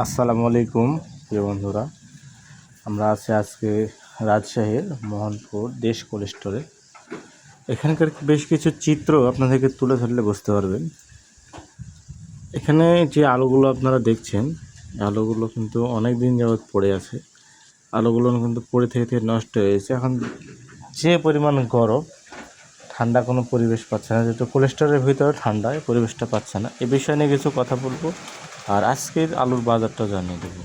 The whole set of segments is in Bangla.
আসসালামু আলাইকুম প্রিয় বন্ধুরা, আমরা আছি আজকে রাজশাহীর মোহনপুর দেশ কোল্ড স্টোরে। এখানকার বেশ কিছু চিত্র আপনাদেরকে তুলে ধরলে বুঝতে পারবেন। এখানে যে আলুগুলো আপনারা দেখছেন, আলুগুলো কিন্তু অনেক দিন যাবৎ পড়ে আছে। আলুগুলো কিন্তু পড়ে থেকে নষ্ট হয়েছে। এখন যে পরিমাণ গরম, ঠান্ডা কোনো পরিবেশ পাচ্ছে না, যেহেতু কোল্ড স্টোরের ভিতরে ঠান্ডায় পরিবেশটা পাচ্ছে না। এ বিষয় নিয়ে কিছু কথা বলবো আর আজকের আলুর বাজারটা জানিয়ে দেবো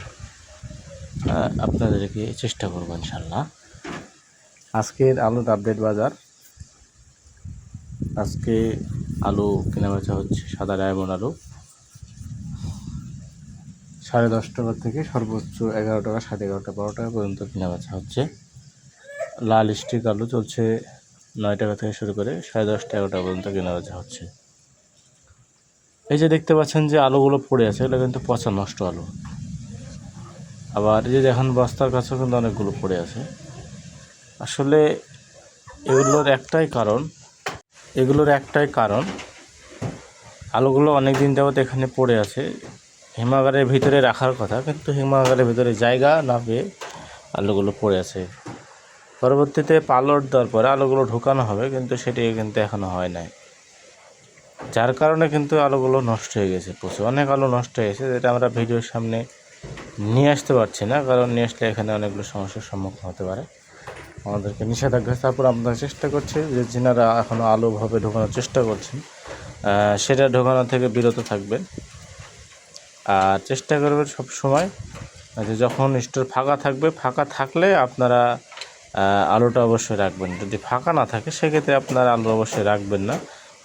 আপনাদেরকে, চেষ্টা করবো ইনশাল্লাহ। আজকের আলুর আপডেট বাজার। আজকে আলু কেনা বেচা হচ্ছে সাদা ডায়মন্ড আলু 10.5 টাকা থেকে সর্বোচ্চ 11 টাকা, 11.5 টাকা, 12 টাকা পর্যন্ত কেনা বেচা হচ্ছে। লাল স্টিক আলু চলছে 9 টাকা থেকে শুরু করে 10.5 টাকা, 11 টাকা পর্যন্ত কেনা বেচা হচ্ছে। এই যে দেখতে পাচ্ছেন যে আলুগুলো পড়ে আছে, এগুলো কিন্তু পচা নষ্ট আলু। আবার এই যে দেখেন বস্তার কাছেও কিন্তু অনেকগুলো পড়ে আছে। আসলে এগুলোর একটাই কারণ আলুগুলো অনেক দিন যাবত এখানে পড়ে আছে। হিমাগারের ভিতরে রাখার কথা, কিন্তু হিমাগারের ভিতরে জায়গা না পেয়ে আলুগুলো পড়ে আছে। পরবর্তীতে পালট দেওয়ার পরে আলুগুলো ঢোকানো হবে, কিন্তু সেটি কিন্তু এখনও হয় নাই, যার কারণে কিন্তু আলুগুলো নষ্ট হয়ে গেছে। প্রচুর অনেক আলু নষ্ট হয়ে গেছে, যেটা আমরা ভিডিওর সামনে নিয়ে আসতে পারছি না, কারণ নিয়ে আসলে এখানে অনেকগুলো সমস্যার সম্মুখীন হতে পারে। আমাদেরকে নিষেধাজ্ঞা। তারপর আপনারা চেষ্টা করছে যে যিনারা এখনও আলুভাবে ঢোকানোর চেষ্টা করছেন, সেটা ঢোকানো থেকে বিরত থাকবেন। আর চেষ্টা করবেন সব সময় যে যখন স্টোর ফাঁকা থাকলে আপনারা আলুটা অবশ্যই রাখবেন। যদি ফাঁকা না থাকে সেক্ষেত্রে আপনারা আলু অবশ্যই রাখবেন না,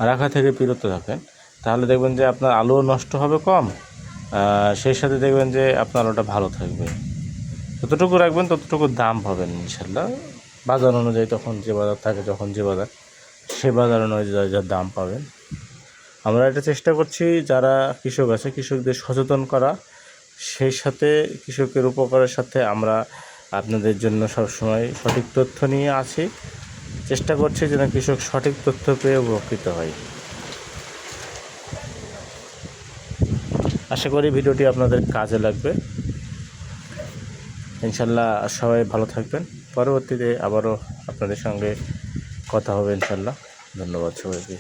রাখা থেকে বিরত থাকেন। তাহলে দেখবেন যে আপনার আলুও নষ্ট হবে কম, সেই সাথে দেখবেন যে আপনার আলুটা ভালো থাকবে। যতটুকু রাখবেন ততটুকু দাম পাবেন ইনশাল্লাহ। বাজার অনুযায়ী তখন যে বাজার থাকে, যখন যে বাজার, সে বাজার অনুযায়ী যার দাম পাবেন। আমরা এটা চেষ্টা করছি যারা কৃষক আছে, কৃষকদের সচেতন করা, সেই সাথে কৃষকের উপকারের সাথে আমরা আপনাদের জন্য সবসময় সঠিক তথ্য নিয়ে আছি। চেষ্টা করছি যেন কৃষক সঠিক তথ্য পেয়ে উপকৃত হয়। আশা করি ভিডিওটি আপনাদের কাজে লাগবে ইনশাল্লাহ। সবাই ভালো থাকবেন। পরবর্তীতে আবারও আপনাদের সঙ্গে কথা হবে ইনশাল্লাহ। ধন্যবাদ সবাইকে।